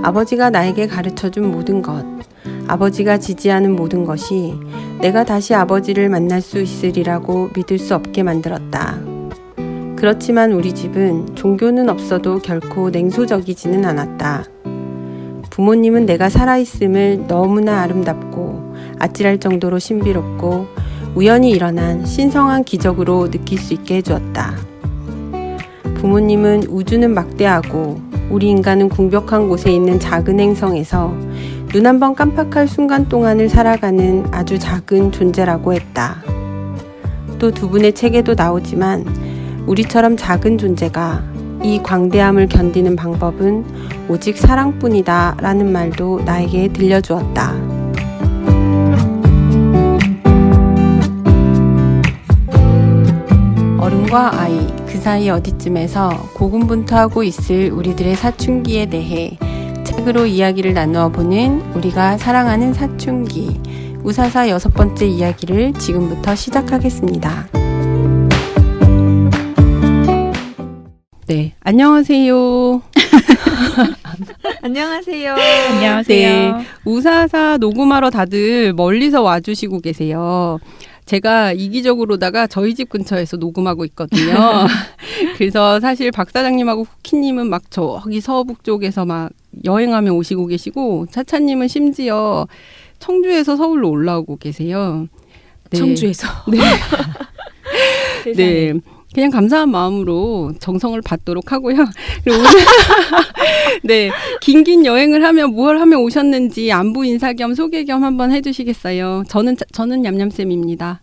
아버지가 나에게 가르쳐준 모든 것, 아버지가 지지하는 모든 것이 내가 다시 아버지를 만날 수 있으리라고 믿을 수 없게 만들었다. 그렇지만 우리 집은 종교는 없어도 결코 냉소적이지는 않았다. 부모님은 내가 살아있음을 너무나 아름답고 아찔할 정도로 신비롭고 우연히 일어난 신성한 기적으로 느낄 수 있게 해주었다. 부모님은 우주는 막대하고 우리 인간은 궁벽한 곳에 있는 작은 행성에서 눈 한 번 깜빡할 순간 동안을 살아가는 아주 작은 존재라고 했다. 또 두 분의 책에도 나오지만 우리처럼 작은 존재가 이 광대함을 견디는 방법은 오직 사랑뿐이다 라는 말도 나에게 들려주었다. 어른과 아이, 그 사이 어디쯤에서 고군분투하고 있을 우리들의 사춘기에 대해 책으로 이야기를 나누어 보는 우리가 사랑하는 사춘기, 우사사 6번째 이야기를 지금부터 시작하겠습니다. 네, 안녕하세요. 안녕하세요. 안녕하세요. 네, 우사사 녹음하러 다들 멀리서 와주시고 계세요. 제가 이기적으로다가 저희 집 근처에서 녹음하고 있거든요. 그래서 사실 박 사장님하고 쿠키님은 막 저기 서북 쪽에서 막 여행하며 오시고 계시고 차차님은 심지어 청주에서 서울로 올라오고 계세요. 네. 청주에서. 네. 네. 그냥 감사한 마음으로 정성을 받도록 하고요. 그리고 오늘 네, 긴 여행을 하면 뭘 하며 오셨는지 안부 인사 겸 소개 겸 한번 해주시겠어요? 저는 냠냠쌤입니다.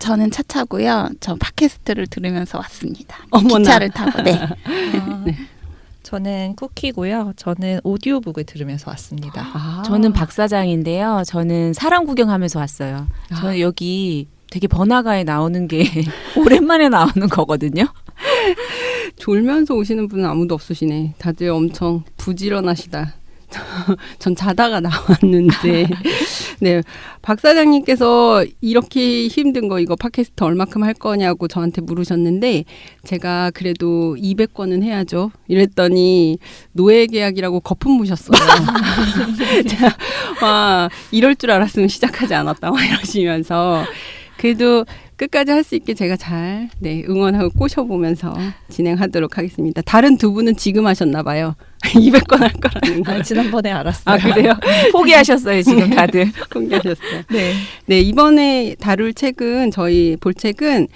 저는 차차고요. 저 팟캐스트를 들으면서 왔습니다. 어머나. 기차를 타고. 네. 네. 저는 쿠키고요. 저는 오디오북을 들으면서 왔습니다. 아. 저는 박 사장인데요. 저는 사람 구경하면서 왔어요. 저는 여기 되게 번화가에 나오는 게 오랜만에 나오는 거거든요. 졸면서 오시는 분은 아무도 없으시네. 다들 엄청 부지런하시다. 전 자다가 나왔는데 네, 박 사장님께서 이렇게 힘든 거 이거 팟캐스트 얼마큼 할 거냐고 저한테 물으셨는데 제가 그래도 200권은 해야죠 이랬더니 노예계약이라고 거품 무셨어요. 제가 와, 이럴 줄 알았으면 시작하지 않았다 이러시면서 그래도 끝까지 할 수 있게 제가 잘 응원하고 꼬셔보면서 진행하도록 하겠습니다. 다른 두 분은 지금 하셨나 봐요. 200권 할 거라는 거. 지난번에 알았어요. 아, 그래요? 포기하셨어요, 지금 다들. 포기하셨어요. 네. 네, 이번에 다룰 책은 저희 볼 책은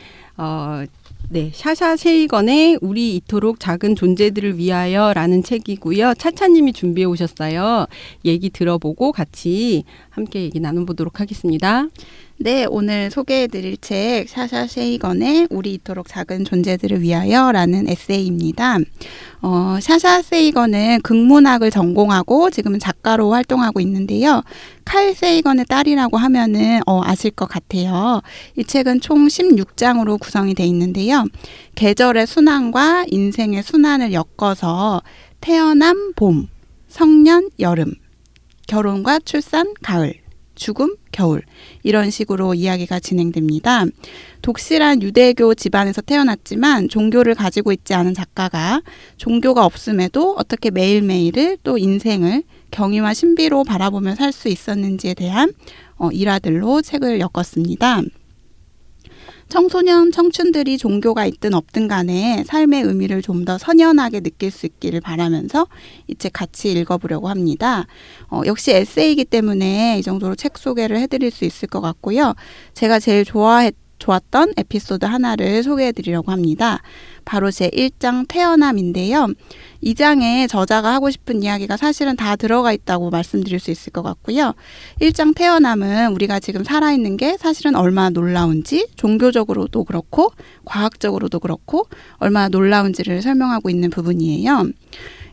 샤샤 셰이건의 우리 이토록 작은 존재들을 위하여라는 책이고요. 차차님이 준비해 오셨어요. 얘기 들어보고 같이 함께 얘기 나눠보도록 하겠습니다. 네, 오늘 소개해드릴 책 샤샤 셰이건의 우리 이토록 작은 존재들을 위하여라는 에세이입니다. 샤샤 셰이건은 극문학을 전공하고 지금은 작가로 활동하고 있는데요. 칼 셰이건의 딸이라고 하면은 아실 것 같아요. 이 책은 총 16장으로 구성이 돼 있는데요. 계절의 순환과 인생의 순환을 엮어서 태어남 봄, 성년 여름, 결혼과 출산 가을, 죽음, 겨울 이런 식으로 이야기가 진행됩니다. 독실한 유대교 집안에서 태어났지만 종교를 가지고 있지 않은 작가가 종교가 없음에도 어떻게 매일매일을 또 인생을 경이와 신비로 바라보며 살 수 있었는지에 대한 일화들로 책을 엮었습니다. 청소년, 청춘들이 종교가 있든 없든 간에 삶의 의미를 좀 더 선연하게 느낄 수 있기를 바라면서 이 책 같이 읽어보려고 합니다. 역시 에세이이기 때문에 이 정도로 책 소개를 해드릴 수 있을 것 같고요. 제가 제일 좋았던 에피소드 하나를 소개해드리려고 합니다. 바로 제 1장 태어남인데요. 이 장에 저자가 하고 싶은 이야기가 사실은 다 들어가 있다고 말씀드릴 수 있을 것 같고요. 1장 태어남은 우리가 지금 살아있는 게 사실은 얼마나 놀라운지 종교적으로도 그렇고 과학적으로도 그렇고 얼마나 놀라운지를 설명하고 있는 부분이에요.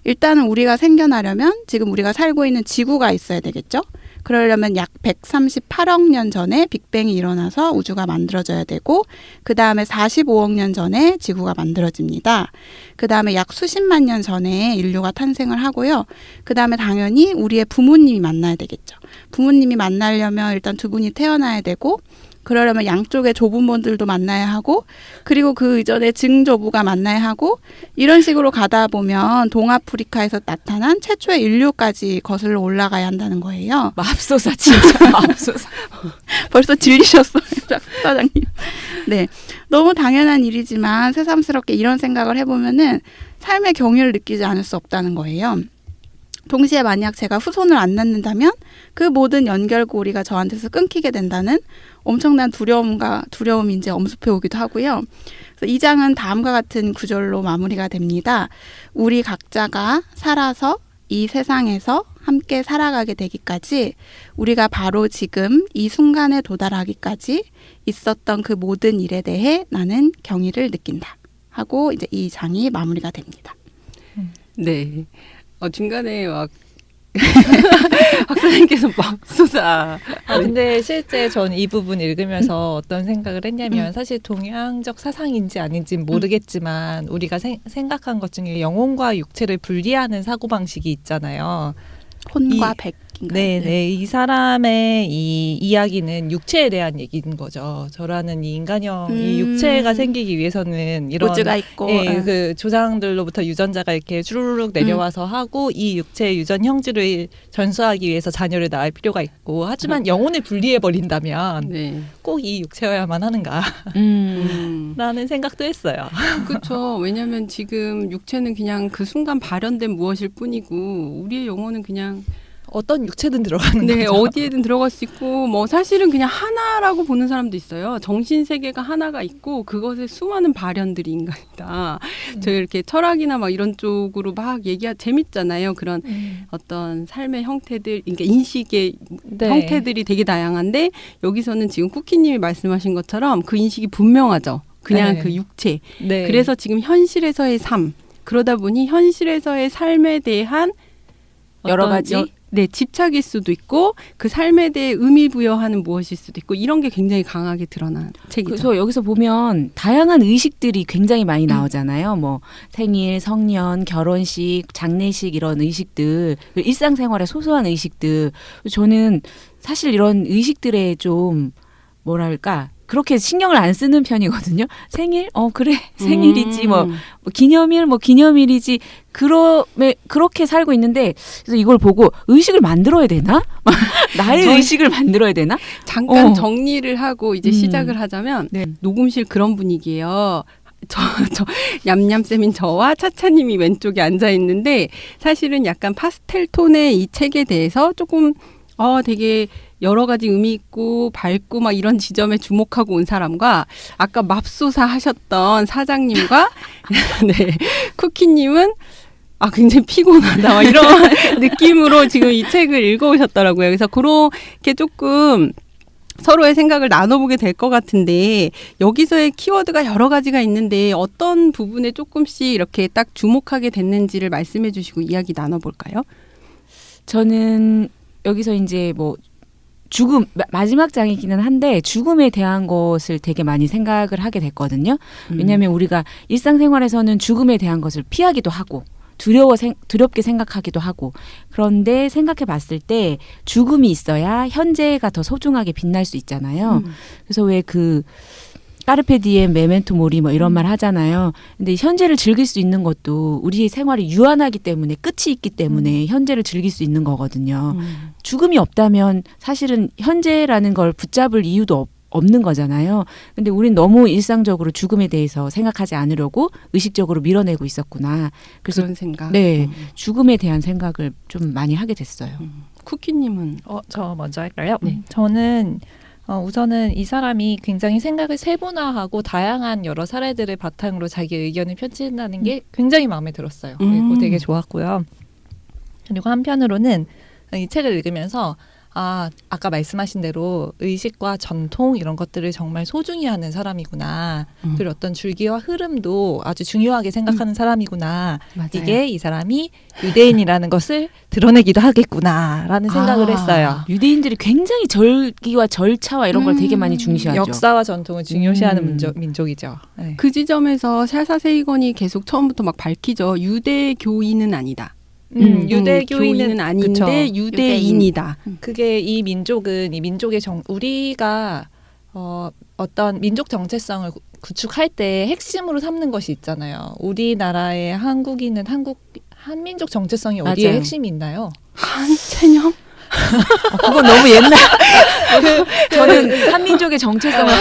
일단은 우리가 생겨나려면 지금 우리가 살고 있는 지구가 있어야 되겠죠. 그러려면 약 138억 년 전에 빅뱅이 일어나서 우주가 만들어져야 되고 그 다음에 45억 년 전에 지구가 만들어집니다. 그 다음에 약 수십만 년 전에 인류가 탄생을 하고요. 그 다음에 당연히 우리의 부모님이 만나야 되겠죠. 부모님이 만나려면 일단 두 분이 태어나야 되고 그러려면 양쪽의 조부모들도 만나야 하고 그리고 그 이전에 증조부가 만나야 하고 이런 식으로 가다 보면 동아프리카에서 나타난 최초의 인류까지 거슬러 올라가야 한다는 거예요. 맙소사 진짜 맙소사. 벌써 질리셨어요, 사장님. 네, 너무 당연한 일이지만 새삼스럽게 이런 생각을 해보면은 삶의 경위를 느끼지 않을 수 없다는 거예요. 동시에 만약 제가 후손을 안 낳는다면 그 모든 연결고리가 저한테서 끊기게 된다는 엄청난 두려움이 이제 엄습해 오기도 하고요. 그래서 이 장은 다음과 같은 구절로 마무리가 됩니다. 우리 각자가 살아서 이 세상에서 함께 살아가게 되기까지 우리가 바로 지금 이 순간에 도달하기까지 있었던 그 모든 일에 대해 나는 경의를 느낀다 하고 이제 이 장이 마무리가 됩니다. 네. 중간에 막 박사님께서 맙소사. 근데 실제 전 이 부분 읽으면서 어떤 생각을 했냐면 사실 동양적 사상인지 아닌지는 모르겠지만 우리가 생각한 것 중에 영혼과 육체를 분리하는 사고방식이 있잖아요. 혼과 백인가요? 네. 이 사람의 이 이야기는 육체에 대한 얘기인 거죠. 저라는 이 인간형, 이 육체가 생기기 위해서는 이런 우주가 있고 그 조상들로부터 유전자가 이렇게 주르륵 내려와서 하고 이 육체의 유전 형질을 전수하기 위해서 자녀를 낳을 필요가 있고 하지만 영혼을 분리해 버린다면 네. 꼭 이 육체여야만 하는가 라는 생각도 했어요. 그렇죠. 왜냐하면 지금 육체는 그냥 그 순간 발현된 무엇일 뿐이고 우리의 영혼은 그냥 어떤 육체든 들어가는 네, 거죠. 어디에든 들어갈 수 있고 뭐 사실은 그냥 하나라고 보는 사람도 있어요. 정신 세계가 하나가 있고 그것의 수많은 발현들이 인간이다. 저 이렇게 철학이나 막 이런 쪽으로 막 재밌잖아요. 그런 어떤 삶의 형태들, 그러니까 인식의 네. 형태들이 되게 다양한데 여기서는 지금 쿠키님이 말씀하신 것처럼 그 인식이 분명하죠. 그냥 네. 그 육체. 네. 그래서 지금 현실에서의 삶. 그러다 보니 현실에서의 삶에 대한 여러 어떤 가지? 네, 집착일 수도 있고 그 삶에 대해 의미 부여하는 무엇일 수도 있고 이런 게 굉장히 강하게 드러난 책이죠. 그래서 여기서 보면 다양한 의식들이 굉장히 많이 나오잖아요. 뭐 생일, 성년, 결혼식, 장례식 이런 의식들, 일상생활의 소소한 의식들. 저는 사실 이런 의식들에 좀 뭐랄까 그렇게 신경을 안 쓰는 편이거든요. 생일? 그래. 생일이지. 뭐 기념일? 뭐 기념일이지. 그렇게 살고 있는데, 그래서 이걸 보고 의식을 만들어야 되나? 나의 의식을 만들어야 되나? 잠깐 정리를 하고 이제 시작을 하자면, 네. 녹음실 그런 분위기예요. 저 얌얌쌤인 저와 차차님이 왼쪽에 앉아 있는데, 사실은 약간 파스텔 톤의 이 책에 대해서 조금, 되게 여러 가지 의미 있고 밝고 막 이런 지점에 주목하고 온 사람과 아까 맙소사 하셨던 사장님과 네, 쿠키님은 굉장히 피곤하다 막 이런 느낌으로 지금 이 책을 읽어오셨더라고요. 그래서 그렇게 조금 서로의 생각을 나눠보게 될 것 같은데 여기서의 키워드가 여러 가지가 있는데 어떤 부분에 조금씩 이렇게 딱 주목하게 됐는지를 말씀해 주시고 이야기 나눠볼까요? 저는 여기서 이제 뭐 죽음, 마지막 장이기는 한데 죽음에 대한 것을 되게 많이 생각을 하게 됐거든요. 왜냐하면 우리가 일상생활에서는 죽음에 대한 것을 피하기도 하고 두렵게 생각하기도 하고 그런데 생각해 봤을 때 죽음이 있어야 현재가 더 소중하게 빛날 수 있잖아요. 그래서 왜 그 까르페 디엠 메멘토 모리 뭐 이런 말 하잖아요. 근데 현재를 즐길 수 있는 것도 우리의 생활이 유한하기 때문에 끝이 있기 때문에 현재를 즐길 수 있는 거거든요. 죽음이 없다면 사실은 현재라는 걸 붙잡을 이유도 없는 거잖아요. 근데 우린 너무 일상적으로 죽음에 대해서 생각하지 않으려고 의식적으로 밀어내고 있었구나. 그래서 그런 생각. 네, 죽음에 대한 생각을 좀 많이 하게 됐어요. 쿠키님은 저 먼저 할까요? 네. 저는 우선은 이 사람이 굉장히 생각을 세분화하고 다양한 여러 사례들을 바탕으로 자기 의견을 펼친다는 게 굉장히 마음에 들었어요. 그리고 되게 좋았고요. 그리고 한편으로는 이 책을 읽으면서 아까 말씀하신 대로 의식과 전통 이런 것들을 정말 소중히 하는 사람이구나. 그리고 어떤 줄기와 흐름도 아주 중요하게 생각하는 사람이구나. 맞아요. 이게 이 사람이 유대인이라는 것을 드러내기도 하겠구나라는 생각을 했어요. 유대인들이 굉장히 절기와 절차와 이런 걸 되게 많이 중시하죠. 역사와 전통을 중요시하는 민족이죠. 네. 그 지점에서 샬사세이건이 계속 처음부터 막 밝히죠. 유대교인은 아니다. 유대교인은 아닌데 그쵸. 유대인이다. 그게 이 민족은 이 민족의 우리가 어떤 민족 정체성을 구축할 때 핵심으로 삼는 것이 있잖아요. 우리나라의 한국인은 한민족 정체성이 어디에 맞아요. 핵심이 있나요? 한체념? 그건 너무 옛날. 저는 한민족의 정체성을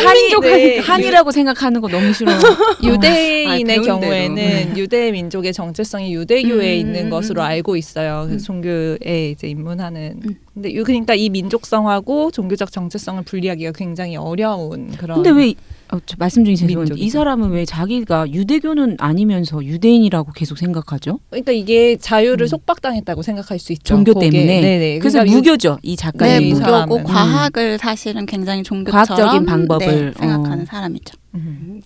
한이라고 생각하는 거 너무 싫어요. 유대인의 배운 경우에는 유대 민족의 정체성이 유대교에 있는 음. 것으로 알고 있어요. 그래서 종교에 이제 입문하는. 근데 그러니까 이 민족성하고 종교적 정체성을 분리하기가 굉장히 어려운 그런. 근데 왜 말씀 중에 죄송한데 이 민족이죠. 사람은 왜 자기가 유대교는 아니면서 유대인이라고 계속 생각하죠? 그러니까 이게 자유를 속박당했다고 생각할 수 있죠. 종교 거기에. 때문에. 네네. 그래서 그러니까 무교죠, 이 네, 작가님. 이 무교고 사람은. 과학을 사실은 굉장히 종교처럼 과학적인 방법을, 네, 생각하는 사람이죠.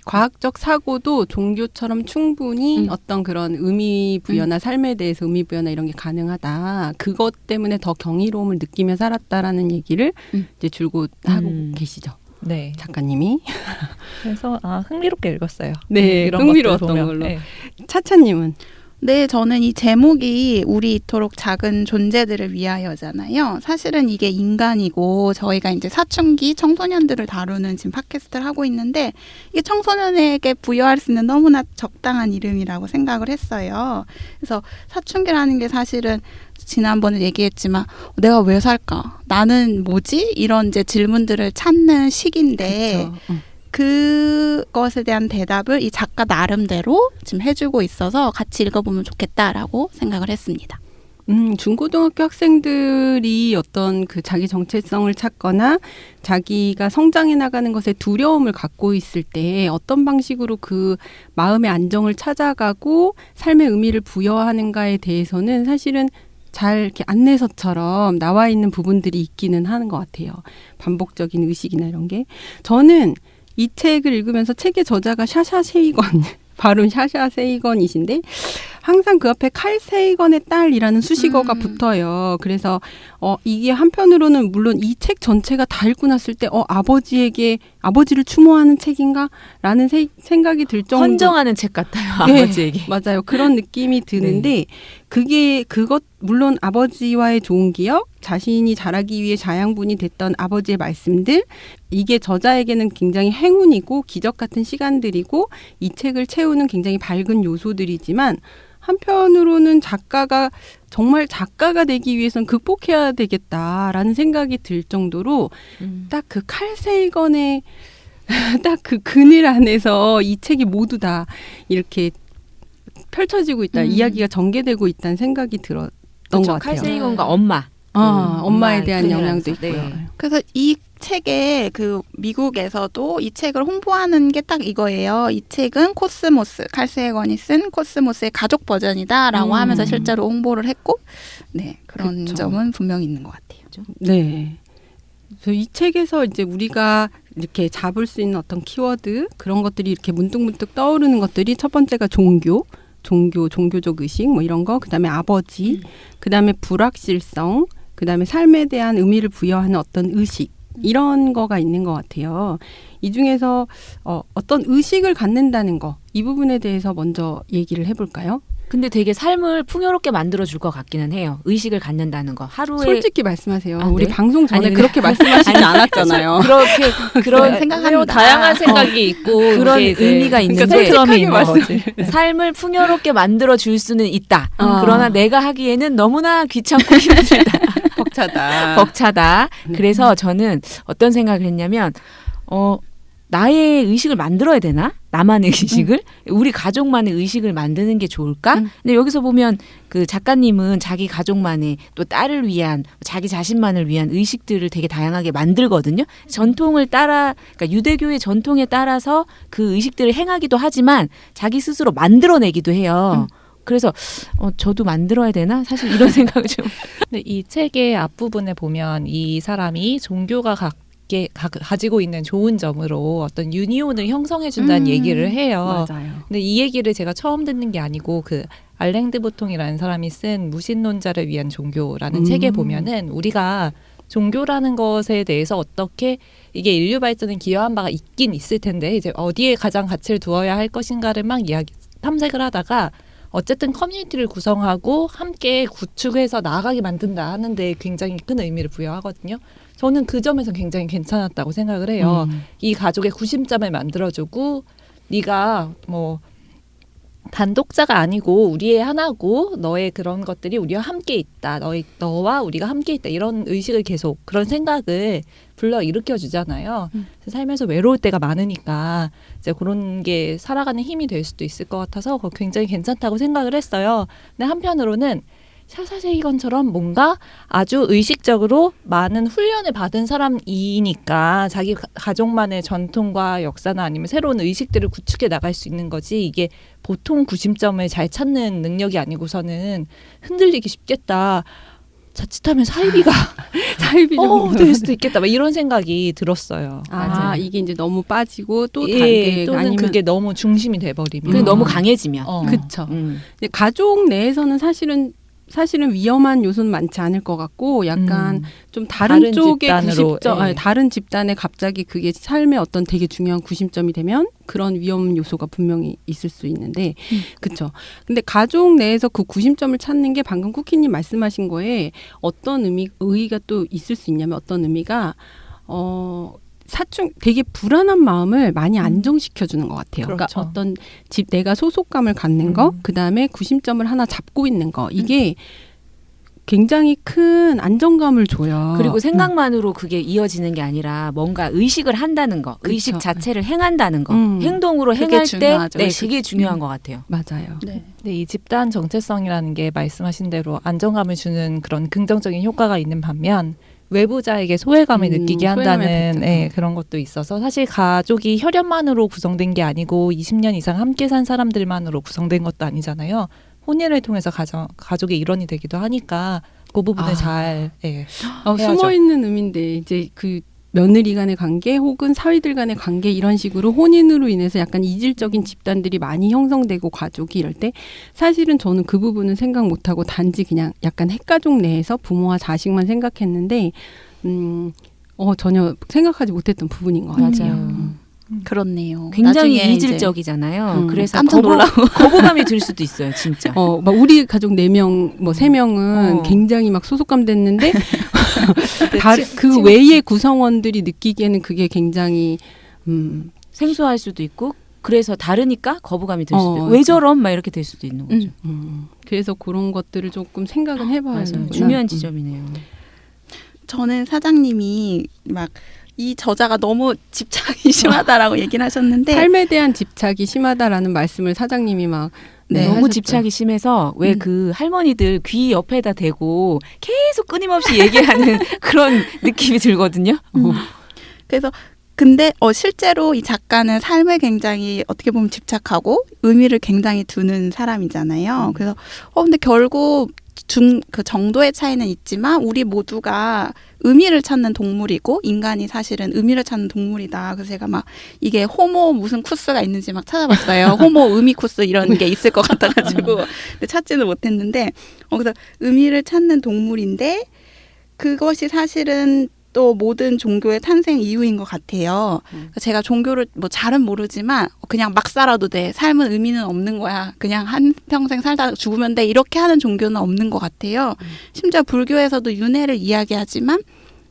과학적 사고도 종교처럼 충분히 어떤 그런 의미 부여나 삶에 대해서 의미 부여나 이런 게 가능하다. 그것 때문에 더 경이로움을 느끼며 살았다라는 얘기를 이제 줄곧 하고 계시죠. 네. 작가님이. 그래서 흥미롭게 읽었어요. 네, 이런 흥미로웠던 것들 보면. 걸로. 네. 차차님은? 네, 저는 이 제목이 우리 이토록 작은 존재들을 위하여잖아요. 사실은 이게 인간이고 저희가 이제 사춘기 청소년들을 다루는 지금 팟캐스트를 하고 있는데 이게 청소년에게 부여할 수 있는 너무나 적당한 이름이라고 생각을 했어요. 그래서 사춘기라는 게 사실은 지난번에 얘기했지만 내가 왜 살까? 나는 뭐지? 이런 이제 질문들을 찾는 시기인데 그쵸. 그것에 대한 대답을 이 작가 나름대로 지금 해주고 있어서 같이 읽어보면 좋겠다라고 생각을 했습니다. 중고등학교 학생들이 어떤 그 자기 정체성을 찾거나 자기가 성장해 나가는 것에 두려움을 갖고 있을 때 어떤 방식으로 그 마음의 안정을 찾아가고 삶의 의미를 부여하는가에 대해서는 사실은 잘 이렇게 안내서처럼 나와 있는 부분들이 있기는 하는 것 같아요. 반복적인 의식이나 이런 게. 저는 이 책을 읽으면서 책의 저자가 샤샤 세이건, 발음 샤샤 세이건이신데 항상 그 앞에 칼 세이건의 딸이라는 수식어가 붙어요. 그래서 이게 한편으로는 물론 이 책 전체가 다 읽고 났을 때 아버지를 추모하는 책인가라는 생각이 들 정도. 헌정하는 책 같아요, 네, 아버지에게. 맞아요. 그런 느낌이 드는데 그것 물론 아버지와의 좋은 기억, 자신이 자라기 위해 자양분이 됐던 아버지의 말씀들, 이게 저자에게는 굉장히 행운이고 기적 같은 시간들이고 이 책을 채우는 굉장히 밝은 요소들이지만 한편으로는 작가가 정말 작가가 되기 위해서는 극복해야 되겠다라는 생각이 들 정도로 딱 그 칼세이건의 딱 그 그늘 안에서 이 책이 모두 다 이렇게 펼쳐지고 있다, 이야기가 전개되고 있다는 생각이 들었던 것 같아요. 칼세이건과 엄마. 엄마에 대한 그늘 영향도 안에서. 있고요. 네. 그래서 이 책에 그 미국에서도 이 책을 홍보하는 게 딱 이거예요. 이 책은 코스모스, 칼세이건이 쓴 코스모스의 가족 버전이다라고 하면서 실제로 홍보를 했고, 네, 그런 그쵸. 점은 분명히 있는 것 같아요. 네. 그래서 이 책에서 이제 우리가 이렇게 잡을 수 있는 어떤 키워드 그런 것들이 이렇게 문득문득 떠오르는 것들이 첫 번째가 종교적 의식 뭐 이런 거, 그다음에 아버지, 그다음에 불확실성, 그다음에 삶에 대한 의미를 부여하는 어떤 의식, 이런 거가 있는 것 같아요. 이 중에서 어떤 의식을 갖는다는 거, 이 부분에 대해서 먼저 얘기를 해볼까요? 근데 되게 삶을 풍요롭게 만들어줄 것 같기는 해요. 의식을 갖는다는 거. 하루에 솔직히 말씀하세요. 아, 우리 네? 방송 전에 아니, 그렇게 말씀하시지 않았잖아요. 그런 생각합니다. 다양한 생각이 있고 그런 이게 이제 의미가 있는데 스펙트럼이 있는 거지. 삶을 풍요롭게 만들어 줄 수는 있다. 아. 그러나 내가 하기에는 너무나 귀찮고 힘들다. 벅차다. 그래서 저는 어떤 생각을 했냐면 나의 의식을 만들어야 되나? 나만의 의식을? 우리 가족만의 의식을 만드는 게 좋을까? 근데 여기서 보면 그 작가님은 자기 가족만의, 또 딸을 위한, 자기 자신만을 위한 의식들을 되게 다양하게 만들거든요. 전통을 따라, 그러니까 유대교의 전통에 따라서 그 의식들을 행하기도 하지만 자기 스스로 만들어내기도 해요. 그래서 저도 만들어야 되나? 사실 이런 생각을 좀. 근데 이 책의 앞부분에 보면 이 사람이 종교가 가지고 있는 좋은 점으로 어떤 유니온을 형성해준다는 얘기를 해요. 맞아요. 근데 이 얘기를 제가 처음 듣는 게 아니고 그 알랭드 보통이라는 사람이 쓴 무신론자를 위한 종교라는 책에 보면은 우리가 종교라는 것에 대해서 어떻게 이게 인류 발전에 기여한 바가 있긴 있을 텐데 이제 어디에 가장 가치를 두어야 할 것인가를 막 탐색을 하다가 어쨌든 커뮤니티를 구성하고 함께 구축해서 나아가게 만든다 하는데 굉장히 큰 의미를 부여하거든요. 저는 그 점에서 굉장히 괜찮았다고 생각을 해요. 이 가족의 구심점을 만들어주고 네가 뭐 단독자가 아니고 우리의 하나고 너의 그런 것들이 우리와 함께 있다. 너와 우리가 함께 있다. 이런 의식을 계속 그런 생각을 불러 일으켜 주잖아요. 살면서 외로울 때가 많으니까 이제 그런 게 살아가는 힘이 될 수도 있을 것 같아서 그거 굉장히 괜찮다고 생각을 했어요. 근데 한편으로는 샤샤쉐이건처럼 뭔가 아주 의식적으로 많은 훈련을 받은 사람이니까 자기 가족만의 전통과 역사나 아니면 새로운 의식들을 구축해 나갈 수 있는 거지 이게 보통 구심점을 잘 찾는 능력이 아니고서는 흔들리기 쉽겠다. 자칫하면 사이비가 될 수도 있겠다. 막 이런 생각이 들었어요. 맞아요. 이게 이제 너무 빠지고 또 예, 단계 또는 아니면 그게 너무 중심이 돼버리면 그게 너무 강해지면. 그렇죠. 가족 내에서는 사실은 위험한 요소는 많지 않을 것 같고 약간 좀 다른 쪽의 집단으로, 구심점, 아니, 다른 집단에 갑자기 그게 삶의 어떤 되게 중요한 구심점이 되면 그런 위험 요소가 분명히 있을 수 있는데 그렇죠. 근데 가족 내에서 그 구심점을 찾는 게 방금 쿠키님 말씀하신 거에 어떤 의의가 또 있을 수 있냐면 어떤 의미가 사춘 되게 불안한 마음을 많이 안정시켜 주는 것 같아요. 그렇죠. 그러니까 어떤 내가 소속감을 갖는 거, 그 다음에 구심점을 하나 잡고 있는 거 이게 굉장히 큰 안정감을 줘요. 그리고 생각만으로 그게 이어지는 게 아니라 뭔가 의식을 한다는 거, 그쵸. 의식 자체를 행한다는 거, 행동으로 그게 행할 때, 중요하죠, 네, 의식. 그게 중요한 것 같아요. 맞아요. 네. 근데 이 집단 정체성이라는 게 말씀하신 대로 안정감을 주는 그런 긍정적인 효과가 있는 반면 외부자에게 소외감을 느끼게 소외감을 한다는 받죠. 예, 그런 것도 있어서 사실 가족이 혈연만으로 구성된 게 아니고 20년 이상 함께 산 사람들만으로 구성된 것도 아니잖아요. 혼인을 통해서 가족의 일원이 되기도 하니까 그 부분을 잘 해야죠. 숨어 있는 의미인데 이제 그 며느리 간의 관계 혹은 사위들 간의 관계 이런 식으로 혼인으로 인해서 약간 이질적인 집단들이 많이 형성되고 가족이 이럴 때 사실은 저는 그 부분은 생각 못하고 단지 그냥 약간 핵가족 내에서 부모와 자식만 생각했는데 전혀 생각하지 못했던 부분인 것 같아요. 맞아요. 그렇네요. 굉장히 나중에 이제 이질적이잖아요. 그래서 깜짝 놀라고. 거부감이 들 수도 있어요, 진짜. 막 우리 가족 4명, 뭐 3명은 굉장히 막 소속감 됐는데 그 외의 구성원들이 느끼기에는 그게 굉장히 생소할 수도 있고 그래서 다르니까 거부감이 들 수도 있고 맞아. 왜 저럼? 막 이렇게 될 수도 있는 거죠. 그래서 그런 것들을 조금 생각은 해봐야 맞아요. 되는구나. 중요한 지점이네요. 저는 사장님이 막 이 저자가 너무 집착이 심하다라고 얘기를 하셨는데 삶에 대한 집착이 심하다라는 말씀을 사장님이 막 너무 하셨죠. 집착이 심해서 왜 그 할머니들 귀 옆에다 대고 계속 끊임없이 얘기하는 그런 느낌이 들거든요. 그래서 근데 실제로 이 작가는 삶을 굉장히 어떻게 보면 집착하고 의미를 굉장히 두는 사람이잖아요. 그래서 근데 결국 그 정도의 차이는 있지만 우리 모두가 의미를 찾는 동물이고 인간이 사실은 의미를 찾는 동물이다. 그래서 제가 막 이게 호모 무슨 쿠스가 있는지 막 찾아봤어요. 호모 의미 쿠스 이런 게 있을 것 같아가지고 근데 찾지는 못했는데 그래서 의미를 찾는 동물인데 그것이 사실은 또 모든 종교의 탄생 이유인 것 같아요. 그러니까 제가 종교를 뭐 잘은 모르지만 그냥 막 살아도 돼. 삶은 의미는 없는 거야. 그냥 한 평생 살다 죽으면 돼. 이렇게 하는 종교는 없는 것 같아요. 심지어 불교에서도 윤회를 이야기하지만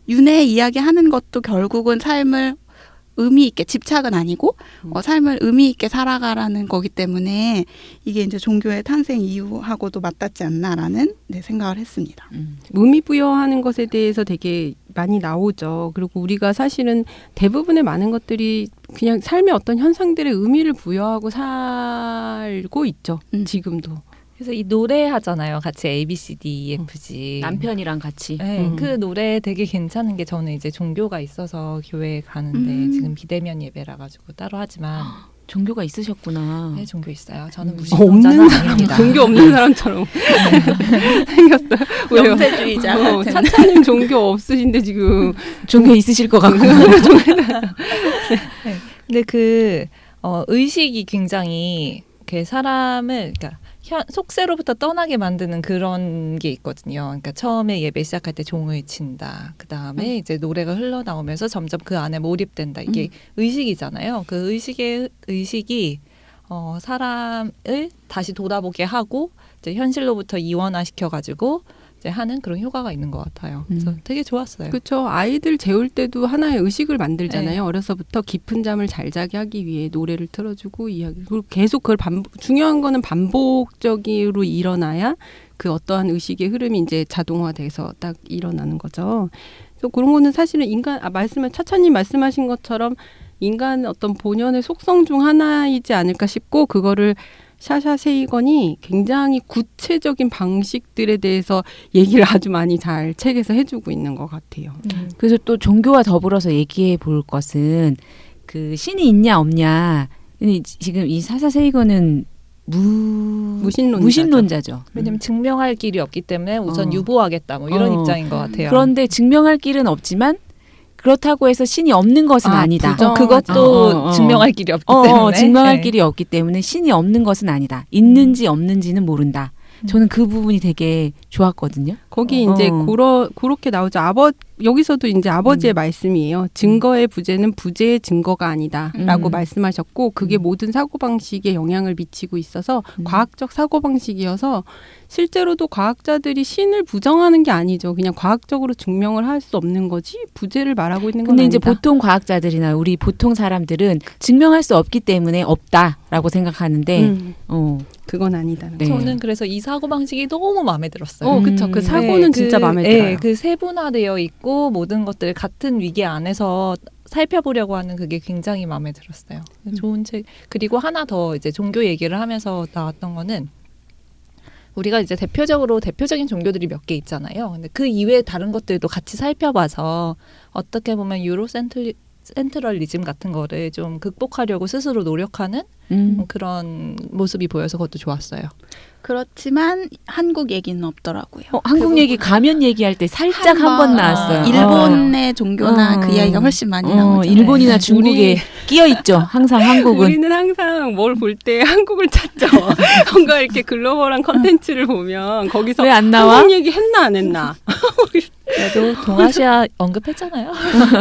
윤회 이야기하는 것도 결국은 삶을 의미 있게 집착은 아니고 삶을 의미 있게 살아가라는 거기 때문에 이게 이제 종교의 탄생 이유하고도 맞닿지 않나라는 생각을 했습니다. 의미 부여하는 것에 대해서 되게 많이 나오죠. 그리고 우리가 사실은 대부분의 많은 것들이 그냥 삶의 어떤 현상들의 의미를 부여하고 살고 있죠. 지금도. 그래서 이 노래 하잖아요. 같이 A, B, C, D, E, F, G. 남편이랑 같이. 네, 그 노래 되게 괜찮은 게 저는 이제 종교가 있어서 교회에 가는데 지금 비대면 예배라 가지고 따로 하지만 종교가 있으셨구나. 네, 종교 있어요. 저는 없는 무신론자는 아닙니다. 종교 없는 사람처럼 생겼어요. 왜요? 영세주의자. 차차님 종교 없으신데 지금 종교 있으실 것 같고. 근데 그 의식이 굉장히 그 사람을 그러니까 속세로부터 떠나게 만드는 그런 게 있거든요. 그러니까 처음에 예배 시작할 때 종을 친다. 그 다음에 이제 노래가 흘러나오면서 점점 그 안에 몰입된다. 이게 의식이잖아요. 그 의식이 사람을 다시 돌아보게 하고 이제 현실로부터 이원화 시켜가지고 이제 하는 그런 효과가 있는 것 같아요. 그래서 되게 좋았어요. 그렇죠. 아이들 재울 때도 하나의 의식을 만들잖아요. 네. 어려서부터 깊은 잠을 잘 자게 하기 위해 노래를 틀어주고 이야기. 그리고 계속 그걸 중요한 거는 반복적으로 일어나야 그 어떠한 의식의 흐름이 이제 자동화돼서 딱 일어나는 거죠. 그래서 그런 거는 사실은 차차님 말씀하신 것처럼 인간의 어떤 본연의 속성 중 하나이지 않을까 싶고 그거를 샤샤 세이건이 굉장히 구체적인 방식들에 대해서 얘기를 아주 많이 잘 책에서 해주고 있는 것 같아요. 그래서 또 종교와 더불어서 얘기해 볼 것은 그 신이 있냐 없냐. 근데 지금 이 사사 세이건은 무신론자죠. 왜냐면 증명할 길이 없기 때문에 우선 유보하겠다 뭐 이런 입장인 것 같아요. 그런데 증명할 길은 없지만 그렇다고 해서 신이 없는 것은 아니다. 그것도 증명할 길이 없기 때문에. 증명할 네. 길이 없기 때문에 신이 없는 것은 아니다. 있는지 없는지는 모른다. 저는 그 부분이 되게 좋았거든요. 거기 이제 그렇게 나오죠. 여기서도 이제 아버지의 말씀이에요. 증거의 부재는 부재의 증거가 아니다라고 말씀하셨고 그게 모든 사고방식에 영향을 미치고 있어서 과학적 사고방식이어서 실제로도 과학자들이 신을 부정하는 게 아니죠. 그냥 과학적으로 증명을 할 수 없는 거지 부재를 말하고 있는 건 근데 아니다. 이제 보통 과학자들이나 우리 보통 사람들은 증명할 수 없기 때문에 없다라고 생각하는데 그건 아니다는 네. 거죠. 저는 그래서 이 사고방식이 너무 마음에 들었어요. 그렇죠. 그 사고는 진짜 마음에 들어요. 그 세분화되어 있고 모든 것들 같은 위계 안에서 살펴보려고 하는 그게 굉장히 마음에 들었어요. 좋은 책. 그리고 하나 더 이제 종교 얘기를 하면서 나왔던 거는 우리가 이제 대표적인 종교들이 몇 개 있잖아요. 근데 그 이외에 다른 것들도 같이 살펴봐서 어떻게 보면 센트럴리즘 같은 거를 좀 극복하려고 스스로 노력하는 그런 모습이 보여서 그것도 좋았어요. 그렇지만 한국 얘기는 없더라고요. 한국 얘기 가면 얘기할 때 살짝 한 번 나왔어요. 일본의 종교나 그 이야기가 훨씬 많이 나오죠. 일본이나 중국에 끼어 있죠. 항상 한국은. 우리는 항상 뭘 볼 때 한국을 찾죠. 뭔가 이렇게 글로벌한 컨텐츠를 보면 거기서 왜 안 나와? 한국 얘기 했나 안 했나. 그래도 동아시아 언급했잖아요.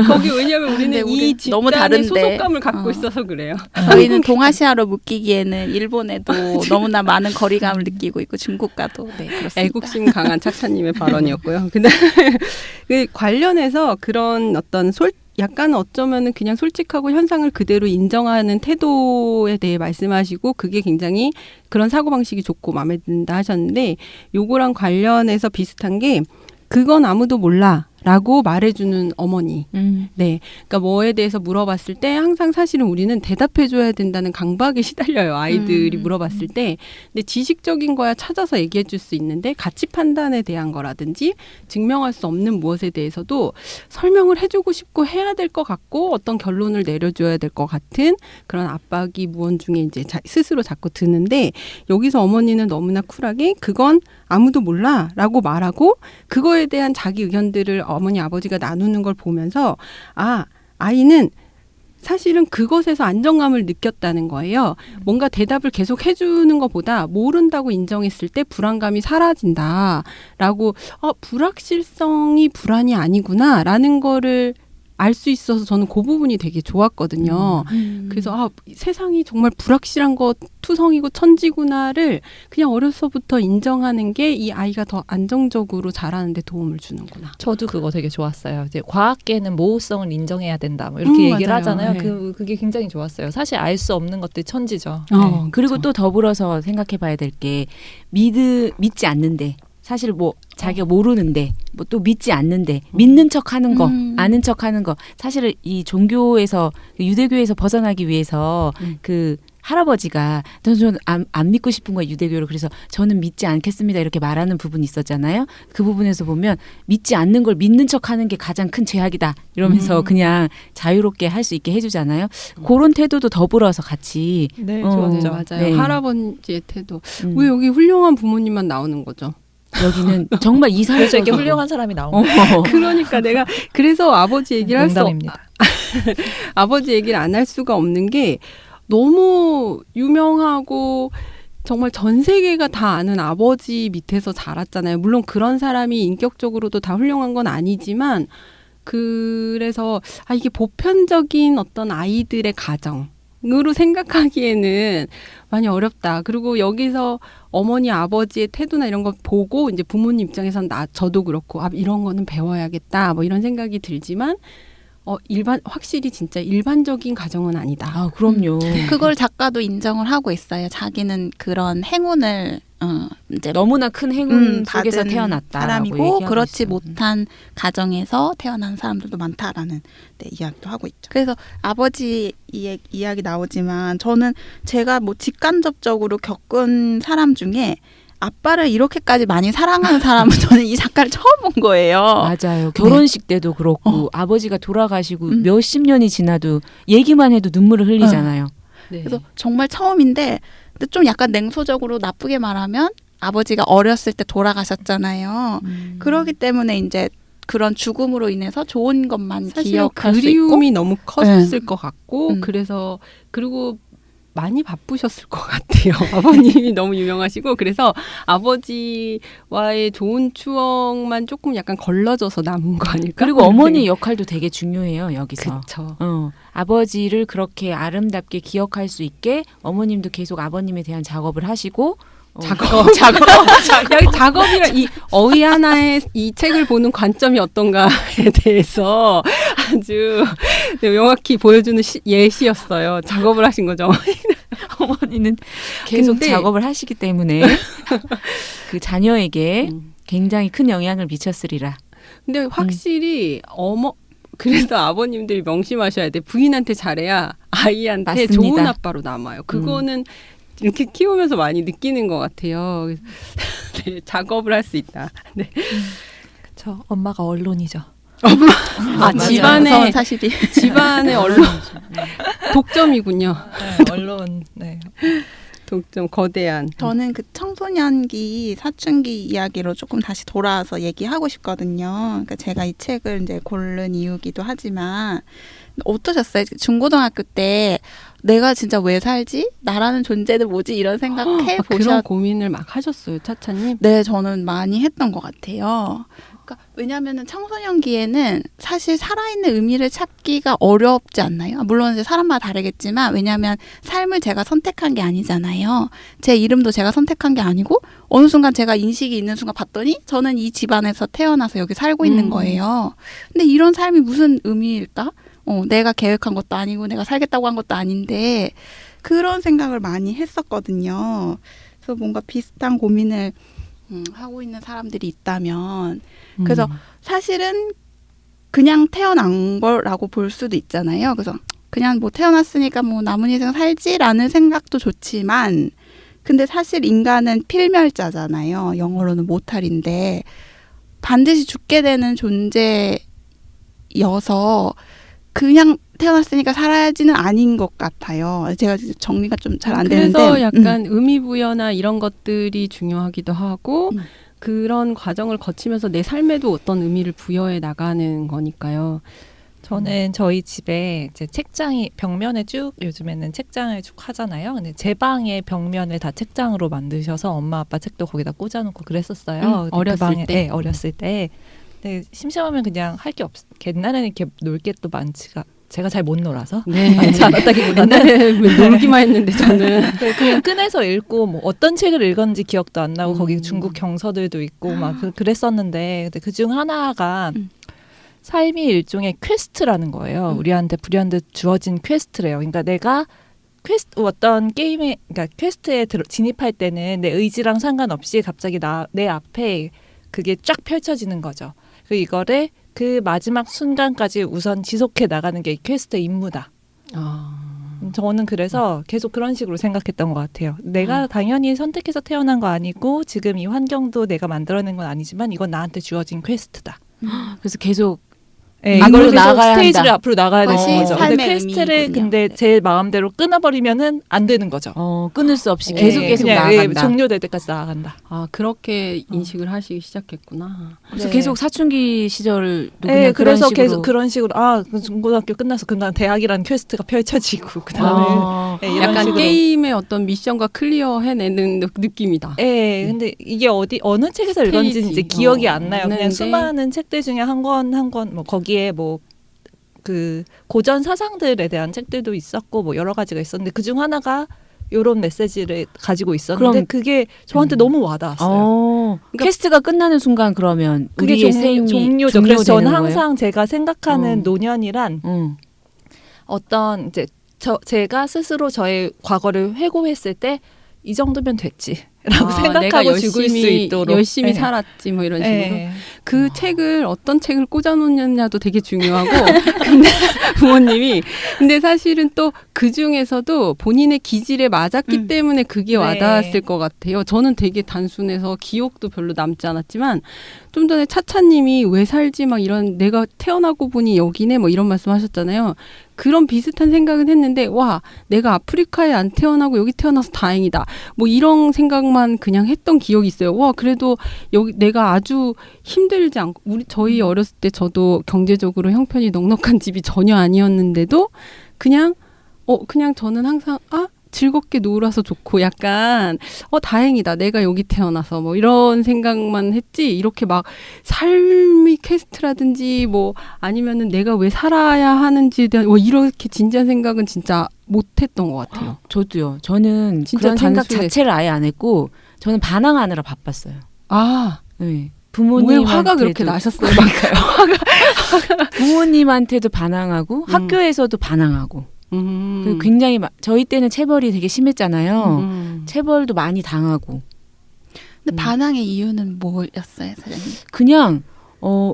거기 왜냐면 우리는 이 너무 집단의 다른데. 소속감을 갖고 있어서 그래요. 저희는 동아시아로 묶이기에는 일본에도 너무나 많은 거리감을 느끼고 있고 중국과도 그렇습니다. 애국심 강한 차차님의 발언이었고요. 근데 그 관련해서 그런 어떤 약간 어쩌면은 그냥 솔직하고 현상을 그대로 인정하는 태도에 대해 말씀하시고 그게 굉장히 그런 사고방식이 좋고 마음에 든다 하셨는데 요거랑 관련해서 비슷한 게 그건 아무도 몰라라고 말해주는 어머니. 네, 그러니까 뭐에 대해서 물어봤을 때 항상 사실은 우리는 대답해줘야 된다는 강박에 시달려요. 아이들이 물어봤을 때. 근데 지식적인 거야 찾아서 얘기해줄 수 있는데 가치 판단에 대한 거라든지 증명할 수 없는 무엇에 대해서도 설명을 해주고 싶고 해야 될 것 같고 어떤 결론을 내려줘야 될 것 같은 그런 압박이 무언 중에 이제 스스로 자꾸 드는데 여기서 어머니는 너무나 쿨하게 그건 아무도 몰라라고 말하고 그거에 대한 자기 의견들을 어머니 아버지가 나누는 걸 보면서 아이는 사실은 그것에서 안정감을 느꼈다는 거예요. 뭔가 대답을 계속 해주는 것보다 모른다고 인정했을 때 불안감이 사라진다라고 불확실성이 불안이 아니구나라는 거를 알 수 있어서 저는 그 부분이 되게 좋았거든요. 그래서 세상이 정말 불확실한 거 투성이고 천지구나를 그냥 어려서부터 인정하는 게 이 아이가 더 안정적으로 자라는 데 도움을 주는구나. 저도 그거 되게 좋았어요. 이제 과학계는 모호성을 인정해야 된다. 뭐 이렇게 얘기를 맞아요. 하잖아요. 네. 그게 굉장히 좋았어요. 사실 알 수 없는 것들 천지죠. 그리고 그렇죠. 또 더불어서 생각해 봐야 될 게 믿지 않는데 사실 뭐 자기가 모르는데 뭐 또 믿지 않는데 믿는 척하는 거 아는 척하는 거 사실은 이 종교에서 유대교에서 벗어나기 위해서 그 할아버지가 저는 안 믿고 싶은 거야 유대교를 그래서 저는 믿지 않겠습니다 이렇게 말하는 부분이 있었잖아요. 그 부분에서 보면 믿지 않는 걸 믿는 척하는 게 가장 큰 죄악이다 이러면서 그냥 자유롭게 할 수 있게 해주잖아요. 그런 태도도 더불어서 같이 네, 맞죠. 좋았죠. 맞아요. 네. 할아버지의 태도. 왜 여기 훌륭한 부모님만 나오는 거죠? 여기는 정말 그래서 이상해서 이렇게 훌륭한 사람이 나온 거예요. 그러니까 내가 그래서 아버지 얘기를 농담입니다. 아버지 얘기를 안 할 수가 없는 게 너무 유명하고 정말 전 세계가 다 아는 아버지 밑에서 자랐잖아요. 물론 그런 사람이 인격적으로도 다 훌륭한 건 아니지만 그래서 이게 보편적인 어떤 아이들의 가정 입장으로 생각하기에는 많이 어렵다. 그리고 여기서 어머니 아버지의 태도나 이런 거 보고 이제 부모님 입장에서는 저도 그렇고 이런 거는 배워야겠다. 뭐 이런 생각이 들지만 확실히 진짜 일반적인 가정은 아니다. 아, 그럼요. 그걸 작가도 인정을 하고 있어요. 자기는 그런 행운을 이제 너무나 큰 행운 속에서 받은 태어났다. 사람이고 그렇지 못한 가정에서 태어난 사람들도 많다라는 이야기도 하고 있죠. 그래서 아버지 이야기 나오지만 저는 제가 뭐 직간접적으로 겪은 사람 중에 아빠를 이렇게까지 많이 사랑하는 사람은 저는 이 작가를 처음 본 거예요. 맞아요. 결혼식 때도 그렇고 아버지가 돌아가시고 몇십 년이 지나도 얘기만 해도 눈물을 흘리잖아요. 네. 그래서 정말 처음인데 근데 좀 약간 냉소적으로 나쁘게 말하면 아버지가 어렸을 때 돌아가셨잖아요. 그러기 때문에 이제 그런 죽음으로 인해서 좋은 것만 사실은 기억할 수 있고 그리움이 너무 컸을 네. 것 같고 그래서 그리고 많이 바쁘셨을 것 같아요. 아버님이 너무 유명하시고 그래서 아버지와의 좋은 추억만 조금 약간 걸러져서 남은 거 아닐까? 그리고 어머니 역할도 되게 중요해요, 여기서. 그쵸. 아버지를 그렇게 아름답게 기억할 수 있게 어머님도 계속 아버님에 대한 작업을 하시고 작업이랑 이 어휘 하나의 이 책을 보는 관점이 어떤가에 대해서 아주 명확히 보여주는 예시였어요. 작업을 하신 거죠. 어머니는 계속 근데- 작업을 하시기 때문에 그 자녀에게 굉장히 큰 영향을 미쳤으리라. 근데 확실히 그래서 아버님들이 명심하셔야 돼. 부인한테 잘해야 아이한테 맞습니다. 좋은 아빠로 남아요. 그거는 이렇게 키우면서 많이 느끼는 것 같아요. 그래서 네, 작업을 할 수 있다. 네. 저 엄마가 언론이죠. 맞아요. 무서운 사실이 집안의 언론 독점이군요. 네, 언론. 네. 독점 거대한. 저는 그 청소년기 사춘기 이야기로 조금 다시 돌아와서 얘기하고 싶거든요. 그러니까 제가 이 책을 이제 고른 이유기도 하지만 어떠셨어요? 중고등학교 때 내가 진짜 왜 살지? 나라는 존재는 뭐지? 이런 생각해 그런 보셨? 고민을 막 하셨어요, 차차님. 네, 저는 많이 했던 것 같아요. 그러니까 왜냐하면은 청소년기에는 사실 살아있는 의미를 찾기가 어렵지 않나요? 물론 이제 사람마다 다르겠지만 왜냐하면 삶을 제가 선택한 게 아니잖아요. 제 이름도 제가 선택한 게 아니고 어느 순간 제가 인식이 있는 순간 봤더니 저는 이 집안에서 태어나서 여기 살고 있는 거예요. 근데 이런 삶이 무슨 의미일까? 내가 계획한 것도 아니고 내가 살겠다고 한 것도 아닌데 그런 생각을 많이 했었거든요. 그래서 뭔가 비슷한 고민을 하고 있는 사람들이 있다면 그래서 사실은 그냥 태어난 거라고 볼 수도 있잖아요. 그래서 그냥 뭐 태어났으니까 뭐 남은 인생 살지라는 생각도 좋지만 근데 사실 인간은 필멸자잖아요. 영어로는 모탈인데 반드시 죽게 되는 존재여서 그냥 태어났으니까 살아야지는 아닌 것 같아요. 제가 정리가 좀 잘 안 되는데. 그래서 약간 의미 부여나 이런 것들이 중요하기도 하고 그런 과정을 거치면서 내 삶에도 어떤 의미를 부여해 나가는 거니까요. 저는 저희 집에 이제 책장이 벽면에 쭉 요즘에는 책장을 쭉 하잖아요. 근데 제 방의 벽면을 다 책장으로 만드셔서 엄마 아빠 책도 거기다 꽂아놓고 그랬었어요. 어렸을 때? 네, 어렸을 때. 근데 심심하면 그냥 할 게 옛날에는 이렇게 놀 게 또 많지가 제가 잘 못 놀아서 네. 많지 않았다기보다는 옛날에 놀기만 했는데 저는 그냥 꺼내서 읽고 뭐 어떤 책을 읽었는지 기억도 안 나고 거기 중국 경서들도 있고 막 그랬었는데 근데 그중 하나가 삶이 일종의 퀘스트라는 거예요. 우리한테 불현듯 주어진 퀘스트래요. 그러니까 내가 어떤 게임에 그러니까 퀘스트에 진입할 때는 내 의지랑 상관없이 갑자기 내 앞에 그게 쫙 펼쳐지는 거죠. 그리고 이거를 그 마지막 순간까지 우선 지속해 나가는 게 이 퀘스트의 임무다. 저는 그래서 계속 그런 식으로 생각했던 것 같아요. 내가 당연히 선택해서 태어난 거 아니고 지금 이 환경도 내가 만들어낸 건 아니지만 이건 나한테 주어진 퀘스트다. 그래서 계속 네, 앞으로 이걸로 나가야 스테이지를 한다. 앞으로 나가야 되는 그것이 거죠. 근데 삶의 퀘스트를 의미이군요. 근데 제 마음대로 끊어버리면은 안 되는 거죠. 끊을 수 없이 네, 계속 그냥, 나아간다. 종료될 때까지 나아간다. 그렇게 인식을 하시기 시작했구나. 그래서 네. 계속 사춘기 시절도 네, 그냥 그런 그래서 식으로 계속 그런 식으로 중고등학교 끝나서 그다음 대학이라는 퀘스트가 펼쳐지고 그다음에 네, 이런 약간 식으로. 게임의 어떤 미션과 클리어 해내는 느낌이다. 네, 근데 이게 어느 책에서 읽었는지 이제 스테이지. 기억이 안 나요. 그냥 없는데. 수많은 책들 중에 한 권 뭐 거기에 뭐 그 고전 사상들에 대한 책들도 있었고 뭐 여러 가지가 있었는데 그중 하나가 이런 메시지를 가지고 있었는데 그럼- 그게 저한테 너무 와닿았어요. 그러니까 퀘스트가 끝나는 순간 그러면 그게 우리의 삶이 종료죠. 그래서 저는 종료되는 항상 제가 생각하는 어. 노년이란 어떤 이제 제가 스스로 저의 과거를 회고했을 때 이 정도면 됐지라고 내가 생각하고 죽을 수 있도록 열심히 네. 살았지 뭐 이런 식으로. 네. 그 책을 어떤 책을 꽂아놓느냐도 되게 중요하고 근데 부모님이 근데 사실은 또 그 중에서도 본인의 기질에 맞았기 때문에 그게 네. 와닿았을 것 같아요. 저는 되게 단순해서 기억도 별로 남지 않았지만 좀 전에 차차님이 왜 살지 막 이런 내가 태어나고 보니 여기네 뭐 이런 말씀하셨잖아요. 그런 비슷한 생각은 했는데 와 내가 아프리카에 안 태어나고 여기 태어나서 다행이다. 뭐 이런 생각만 그냥 했던 기억이 있어요. 와 그래도 여기 내가 아주 힘들지 않고 저희 어렸을 때 저도 경제적으로 형편이 넉넉한 집이 전혀 아니었는데도 그냥 저는 항상 즐겁게 놀아서 좋고 약간 다행이다 내가 여기 태어나서 뭐 이런 생각만 했지 이렇게 막 삶의 퀘스트라든지 뭐 아니면은 내가 왜 살아야 하는지에 대한 이렇게 진지한 생각은 진짜 못했던 것 같아요. 저도요. 저는 진짜 그런 생각 단순했어요. 자체를 아예 안 했고 저는 반항하느라 바빴어요. 네. 왜 화가 그렇게 나셨어요? 부모님한테도 반항하고 학교에서도 반항하고 그리고 굉장히 저희 때는 체벌이 되게 심했잖아요. 체벌도 많이 당하고 근데 반항의 이유는 뭐였어요, 사장님? 그냥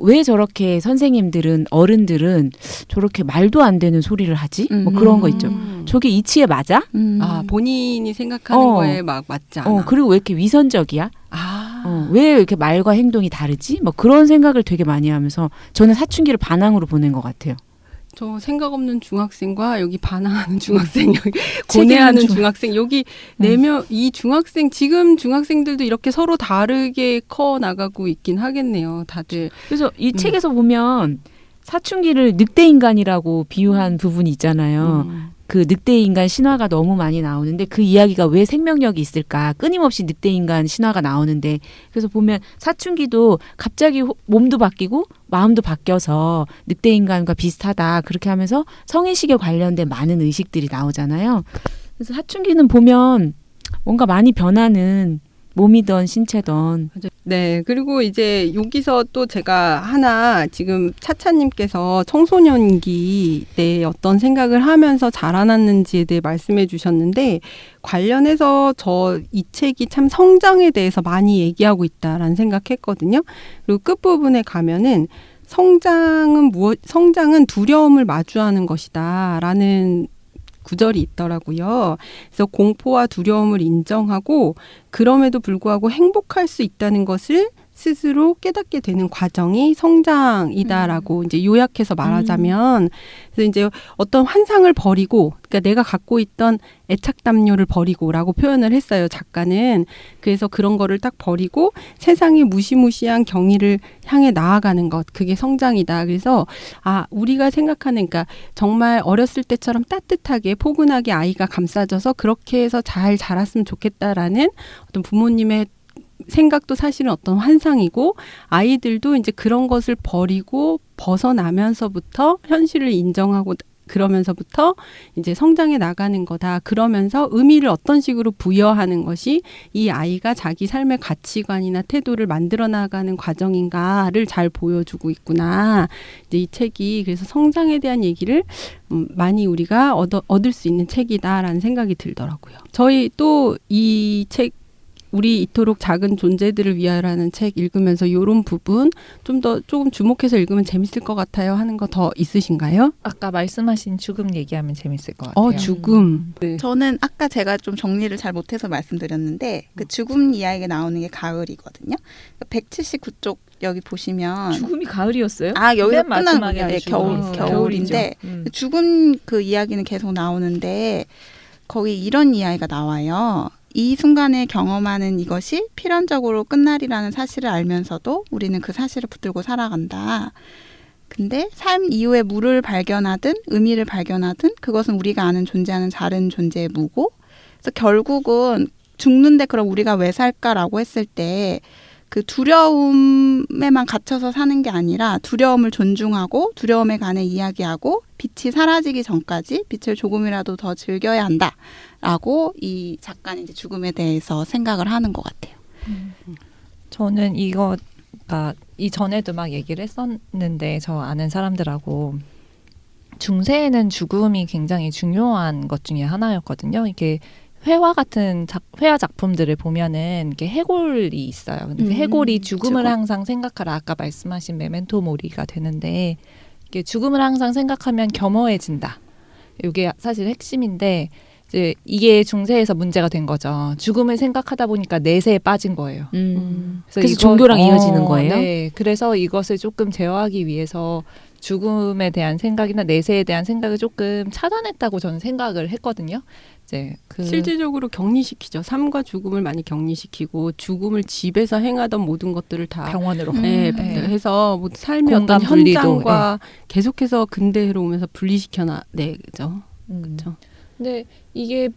왜 저렇게 선생님들은 어른들은 저렇게 말도 안 되는 소리를 하지? 뭐 그런 거 있죠. 저게 이치에 맞아? 본인이 생각하는 거에 막 맞지 않아. 그리고 왜 이렇게 위선적이야? 왜 이렇게 말과 행동이 다르지? 뭐 그런 생각을 되게 많이 하면서 저는 사춘기를 반항으로 보낸 것 같아요. 저 생각 없는 중학생과 여기 반항하는 중학생, 여기 고뇌하는 중학생, 여기 4명, 이 중학생, 지금 중학생들도 이렇게 서로 다르게 커 나가고 있긴 하겠네요, 다들. 그래서 이 책에서 보면 사춘기를 늑대 인간이라고 비유한 부분이 있잖아요. 그 늑대 인간 신화가 너무 많이 나오는데 그 이야기가 왜 생명력이 있을까? 끊임없이 늑대 인간 신화가 나오는데 그래서 보면 사춘기도 갑자기 몸도 바뀌고 마음도 바뀌어서 늑대 인간과 비슷하다 그렇게 하면서 성인식에 관련된 많은 의식들이 나오잖아요. 그래서 사춘기는 보면 뭔가 많이 변하는 몸이던 신체던. 네, 그리고 이제 여기서 또 제가 하나 지금 차차님께서 청소년기 때 어떤 생각을 하면서 자라났는지에 대해 말씀해 주셨는데 관련해서 저 이 책이 참 성장에 대해서 많이 얘기하고 있다라는 생각했거든요. 그리고 끝부분에 가면은 성장은 두려움을 마주하는 것이다라는 구절이 있더라고요. 그래서 공포와 두려움을 인정하고 그럼에도 불구하고 행복할 수 있다는 것을 스스로 깨닫게 되는 과정이 성장이다라고 이제 요약해서 말하자면 그래서 이제 어떤 환상을 버리고 그러니까 내가 갖고 있던 애착 담요를 버리고라고 표현을 했어요. 작가는. 그래서 그런 거를 딱 버리고 세상의 무시무시한 경의를 향해 나아가는 것 그게 성장이다. 그래서 우리가 생각하는 그러니까 정말 어렸을 때처럼 따뜻하게 포근하게 아이가 감싸져서 그렇게 해서 잘 자랐으면 좋겠다라는 어떤 부모님의 생각도 사실은 어떤 환상이고 아이들도 이제 그런 것을 버리고 벗어나면서부터 현실을 인정하고 그러면서부터 이제 성장해 나가는 거다. 그러면서 의미를 어떤 식으로 부여하는 것이 이 아이가 자기 삶의 가치관이나 태도를 만들어 나가는 과정인가를 잘 보여주고 있구나. 이제 이 책이 그래서 성장에 대한 얘기를 많이 우리가 얻을 수 있는 책이다라는 생각이 들더라고요. 저희 또 이 책 우리 이토록 작은 존재들을 위하여라는 책 읽으면서 이런 부분 조금 주목해서 읽으면 재밌을 것 같아요 하는 거 더 있으신가요? 아까 말씀하신 죽음 얘기하면 재밌을 것 같아요. 죽음. 네. 저는 아까 제가 좀 정리를 잘 못해서 말씀드렸는데 그 죽음 이야기가 나오는 게 가을이거든요. 179쪽 여기 보시면 죽음이 가을이었어요? 여기서 맨 끝나는 마지막에 거예요. 네, 겨울인데 죽음 그 이야기는 계속 나오는데 거기 이런 이야기가 나와요. 이 순간에 경험하는 이것이 필연적으로 끝날이라는 사실을 알면서도 우리는 그 사실을 붙들고 살아간다. 근데 삶 이후에 무를 발견하든 의미를 발견하든 그것은 우리가 아는 존재하는 다른 존재의 무고 그래서 결국은 죽는데 그럼 우리가 왜 살까라고 했을 때 그 두려움에만 갇혀서 사는 게 아니라 두려움을 존중하고 두려움에 관해 이야기하고 빛이 사라지기 전까지 빛을 조금이라도 더 즐겨야 한다라고 이 작가는 이제 죽음에 대해서 생각을 하는 것 같아요. 저는 이거가 이전에도 막 얘기를 했었는데 저 아는 사람들하고 중세에는 죽음이 굉장히 중요한 것 중에 하나였거든요. 이게 회화 같은 회화 작품들을 보면은 이게 해골이 있어요. 근데 그 해골이 죽음을 죽음. 항상 생각하라. 아까 말씀하신 메멘토 모리가 되는데 이게 죽음을 항상 생각하면 겸허해진다. 이게 사실 핵심인데 이제 이게 중세에서 문제가 된 거죠. 죽음을 생각하다 보니까 내세에 빠진 거예요. 그래서 종교랑 이어지는 거예요? 네. 그래서 이것을 조금 제어하기 위해서 죽음에 대한 생각이나 내세에 대한 생각을 조금 차단했다고 저는 생각을 했거든요. 이제 실질적으로 격리시키죠. 삶과 죽음을 많이 격리시키고 죽음을 집에서 행하던 모든 것들을 다 병원으로 네, 해서 뭐 삶의 공간 어떤 분리도, 현장과 계속해서 근대로 오면서 분리시켜내죠. 그렇죠. 근데 이게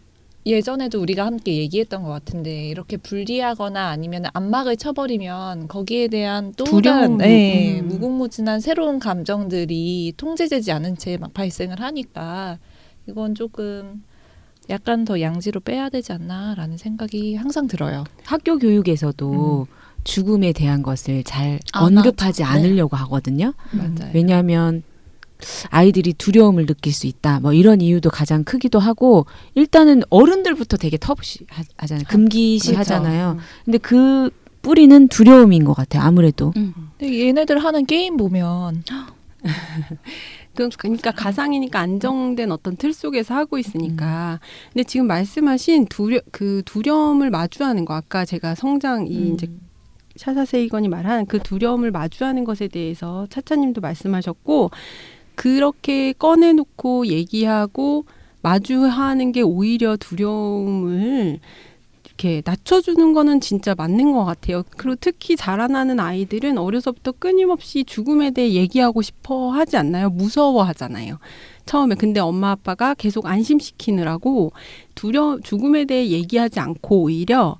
예전에도 우리가 함께 얘기했던 것 같은데 이렇게 분리하거나 아니면 안막을 쳐버리면 거기에 대한 또 두려움, 다른 무궁무진한 새로운 감정들이 통제되지 않은 채 막 발생을 하니까 이건 조금 약간 더 양지로 빼야 되지 않나라는 생각이 항상 들어요. 학교 교육에서도 죽음에 대한 것을 잘 안 언급하지 하죠. 않으려고 하거든요. 맞아요. 왜냐하면 아이들이 두려움을 느낄 수 있다. 뭐 이런 이유도 가장 크기도 하고 일단은 어른들부터 되게 터부시 하잖아요. 금기시 그렇죠. 하잖아요. 근데 그 뿌리는 두려움인 것 같아요. 아무래도. 근데 얘네들 하는 게임 보면 그러니까 가상이니까 안정된 어떤 틀 속에서 하고 있으니까. 근데 지금 말씀하신 두려움을 마주하는 거, 아까 제가 이제 샤샤 세이건이 말한 그 두려움을 마주하는 것에 대해서 차차님도 말씀하셨고, 그렇게 꺼내놓고 얘기하고 마주하는 게 오히려 두려움을 이렇게 낮춰주는 거는 진짜 맞는 것 같아요. 그리고 특히 자라나는 아이들은 어려서부터 끊임없이 죽음에 대해 얘기하고 싶어 하지 않나요? 무서워하잖아요. 처음에. 근데 엄마 아빠가 계속 안심시키느라고 죽음에 대해 얘기하지 않고 오히려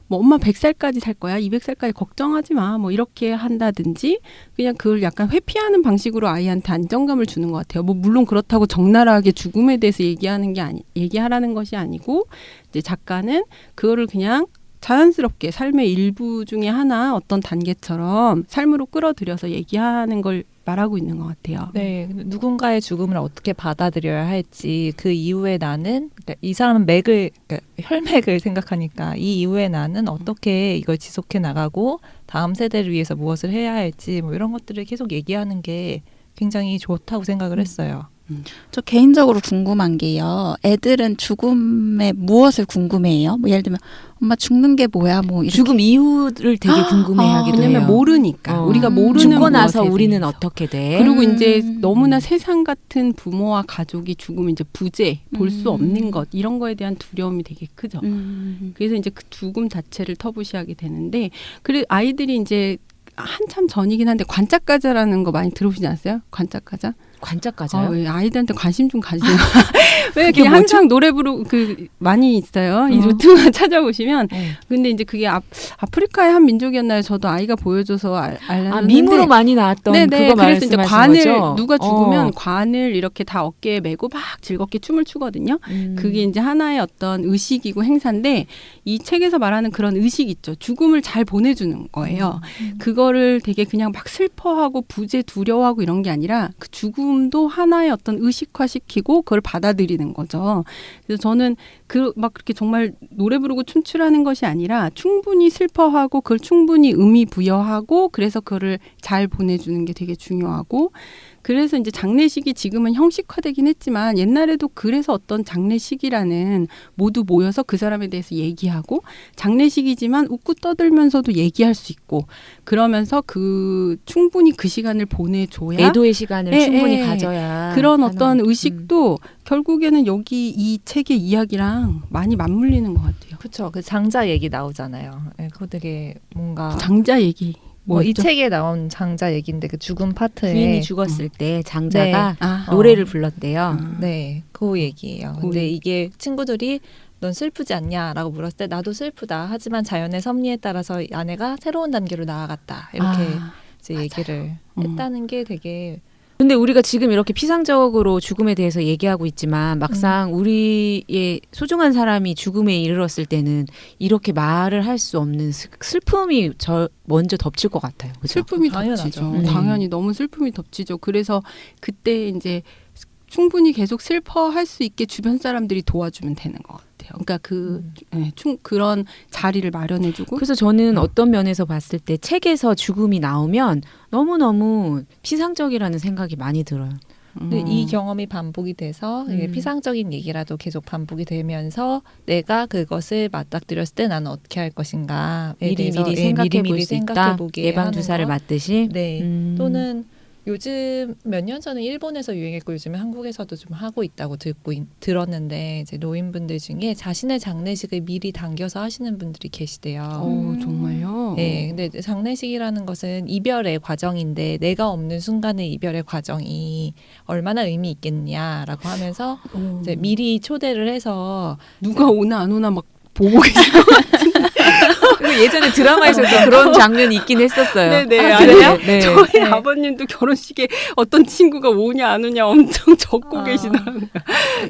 뭐 엄마 100살까지 살 거야. 200살까지 걱정하지 마. 뭐 이렇게 한다든지 그냥 그걸 약간 회피하는 방식으로 아이한테 안정감을 주는 것 같아요. 뭐 물론 그렇다고 적나라하게 죽음에 대해서 얘기하라는 것이 아니고 이제 작가는 그거를 그냥 자연스럽게 삶의 일부 중에 하나 어떤 단계처럼 삶으로 끌어들여서 얘기하는 걸 말하고 있는 것 같아요. 네, 누군가의 죽음을 어떻게 받아들여야 할지 그 이후에 나는 그러니까 이 사람은 그러니까 혈맥을 생각하니까 이 이후에 나는 어떻게 이걸 지속해 나가고 다음 세대를 위해서 무엇을 해야 할지 뭐 이런 것들을 계속 얘기하는 게 굉장히 좋다고 생각을 했어요. 저 개인적으로 궁금한 게요. 애들은 죽음에 무엇을 궁금해해요? 뭐 예를 들면 엄마 죽는 게 뭐야? 뭐 이렇게. 죽음 이유를 되게 궁금해하기도 해요. 왜냐면 모르니까. 우리가 모르는 죽고 나서 무엇에 우리는 대해서. 어떻게 돼? 그리고 이제 너무나 세상 같은 부모와 가족이 죽으면 이제 부재, 볼 수 없는 것 이런 거에 대한 두려움이 되게 크죠. 그래서 이제 그 죽음 자체를 터부시하게 되는데, 그래 아이들이 이제 한참 전이긴 한데 관짝가자라는 거 많이 들어보시지 않았어요? 관짝가자? 관짝가자요? 아이들한테 관심 좀 가지세요. 왜 그게 그냥 뭐죠? 항상 노래 부르고 많이 있어요. 이 루트만 찾아보시면. 네. 근데 이제 그게 아프리카의 한 민족이었나요? 저도 아이가 보여줘서 알았는데. 밈으로 많이 나왔던 네네. 그거 그래서 이제 말씀하신 관을 거죠? 누가 죽으면 관을 이렇게 다 어깨에 메고 막 즐겁게 춤을 추거든요. 그게 이제 하나의 어떤 의식이고 행사인데, 이 책에서 말하는 그런 의식 있죠. 죽음을 잘 보내주는 거예요. 그거를 되게 그냥 막 슬퍼하고 부재 두려워하고 이런 게 아니라 그 죽음도 하나의 어떤 의식화시키고 그걸 받아들이는 거죠. 그래서 저는 막 그렇게 정말 노래 부르고 춤추라는 것이 아니라 충분히 슬퍼하고 그걸 충분히 의미 부여하고 그래서 그거를 잘 보내주는 게 되게 중요하고, 그래서 이제 장례식이 지금은 형식화되긴 했지만 옛날에도 그래서 어떤 장례식이라는 모두 모여서 그 사람에 대해서 얘기하고, 장례식이지만 웃고 떠들면서도 얘기할 수 있고 그러면서 충분히 그 시간을 보내줘야 애도의 시간을 충분히 가져야 그런 하는 어떤 것. 의식도 결국에는 여기 이 책의 이야기랑 많이 맞물리는 것 같아요. 그렇죠. 그 장자 얘기 나오잖아요. 네, 그거 되게 뭔가 장자 얘기. 이 책에 나온 장자 얘기인데 그 죽음 파트에 부인이 죽었을 때 장자가 네. 노래를 불렀대요. 네, 그 얘기예요. 그 근데 이게 친구들이 넌 슬프지 않냐라고 물었을 때 나도 슬프다. 하지만 자연의 섭리에 따라서 이 아내가 새로운 단계로 나아갔다. 이렇게 이제 맞아요. 얘기를 했다는 게 되게 근데 우리가 지금 이렇게 피상적으로 죽음에 대해서 얘기하고 있지만 막상 우리의 소중한 사람이 죽음에 이르렀을 때는 이렇게 말을 할 수 없는 슬픔이 먼저 덮칠 것 같아요. 그죠? 슬픔이 당연하죠. 덮치죠. 당연히 너무 슬픔이 덮치죠. 그래서 그때 이제 충분히 계속 슬퍼할 수 있게 주변 사람들이 도와주면 되는 것 같아요. 그러니까 그런 자리를 마련해주고. 그래서 저는 어떤 면에서 봤을 때 책에서 죽음이 나오면 너무너무 피상적이라는 생각이 많이 들어요. 근데 이 경험이 반복이 돼서 이게 피상적인 얘기라도 계속 반복이 되면서 내가 그것을 맞닥뜨렸을 때 나는 어떻게 할 것인가 미리미리 생각해 볼 수 있다. 예방 주사를 맞듯이. 네. 또는 요즘 몇 년 전에 일본에서 유행했고 요즘에 한국에서도 좀 하고 있다고 들었는데 이제 노인분들 중에 자신의 장례식을 미리 당겨서 하시는 분들이 계시대요. 정말요? 네, 근데 장례식이라는 것은 이별의 과정인데 내가 없는 순간의 이별의 과정이 얼마나 의미 있겠냐라고 하면서 이제 미리 초대를 해서 누가 오나 안 오나 막 보고 계세요. 예전에 드라마에서도 그런 장면이 있긴 했었어요. 네네. 아, 그래요? 네. 저희 아버님도 결혼식에 어떤 친구가 오냐 안 오냐 엄청 적고 계시더라고요.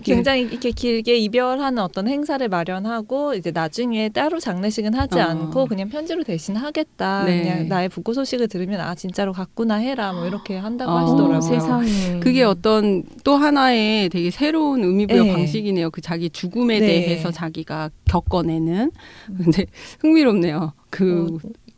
굉장히 이렇게 길게 이별하는 어떤 행사를 마련하고 이제 나중에 따로 장례식은 하지 않고 그냥 편지로 대신 하겠다. 네. 그냥 나의 부고 소식을 들으면 아 진짜로 갔구나 해라 뭐 이렇게 한다고 하시더라고요. 세상에. 그게 어떤 또 하나의 되게 새로운 의미부여 네. 방식이네요. 그 자기 죽음에 네. 대해서 자기가 겪어내는. 근데 흥미롭네요.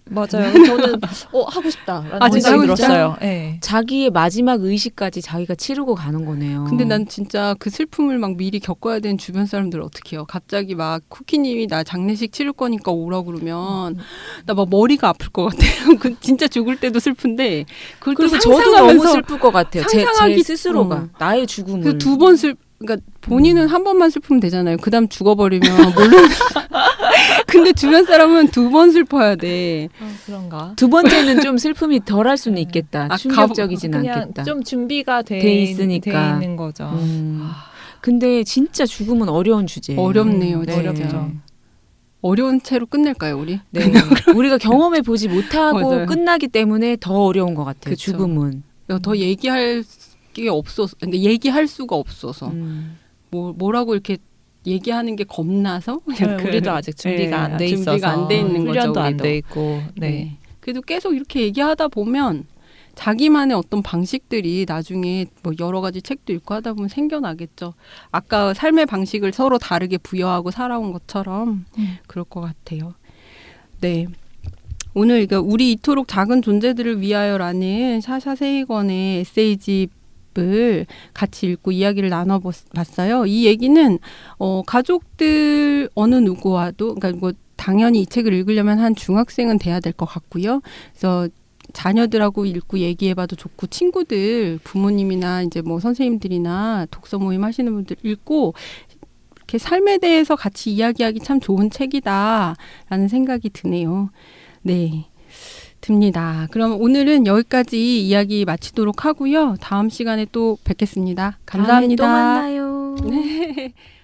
맞아요. 저는 하고 싶다라는 진짜 생각이 하고 싶다? 들었어요. 네. 자기의 마지막 의식까지 자기가 치르고 가는 거네요. 근데 난 진짜 그 슬픔을 막 미리 겪어야 되는 주변 사람들 어떻게 해요? 갑자기 막 쿠키님이 나 장례식 치를 거니까 오라 그러면 나 막 머리가 아플 것 같아요. 그 진짜 죽을 때도 슬픈데 그걸 또 그리고 저도 너무 상상하면서 슬플 것 같아요. 제 상상하기- 스스로가 나의 죽음을. 그 두 번 그러니까 본인은 한 번만 슬프면 되잖아요. 그다음 죽어버리면 모르는. 근데 주변 사람은 두 번 슬퍼야 돼. 그런가? 두 번째는 좀 슬픔이 덜할 수는 있겠다. 아, 충격적이진 그냥 않겠다. 좀 준비가 돼 돼 있으니까. 돼 있는 거죠. 근데 진짜 죽음은 어려운 주제. 어렵네요. 네. 진짜. 어렵죠. 어려운 채로 끝낼까요, 우리? 네. 우리가 경험해 보지 못하고 맞아요. 끝나기 때문에 더 어려운 것 같아요. 그쵸. 죽음은. 더 얘기할 게 없어서, 그러니까 얘기할 수가 없어서 뭐라고 이렇게 얘기하는 게 겁나서 우리도 아직 준비가 안 돼 있어서 준비가 안 돼 있는 거죠. 훈련도 안 우리도. 돼 있고. 네. 네. 그래도 계속 이렇게 얘기하다 보면 자기만의 어떤 방식들이 나중에 뭐 여러 가지 책도 읽고 하다 보면 생겨나겠죠. 아까 삶의 방식을 서로 다르게 부여하고 살아온 것처럼 그럴 것 같아요. 네. 오늘 그러니까 우리 이토록 작은 존재들을 위하여라는 샤샤 세이건의 에세이집을 같이 읽고 이야기를 나눠봤어요. 이 얘기는 가족들 어느 누구와도 그러니까 뭐 당연히 이 책을 읽으려면 한 중학생은 돼야 될 것 같고요. 그래서 자녀들하고 읽고 얘기해봐도 좋고 친구들, 부모님이나 이제 뭐 선생님들이나 독서 모임 하시는 분들 읽고 이렇게 삶에 대해서 같이 이야기하기 참 좋은 책이다라는 생각이 드네요. 네, 듭니다. 그럼 오늘은 여기까지 이야기 마치도록 하고요. 다음 시간에 또 뵙겠습니다. 감사합니다. 다음에 또 만나요. 네.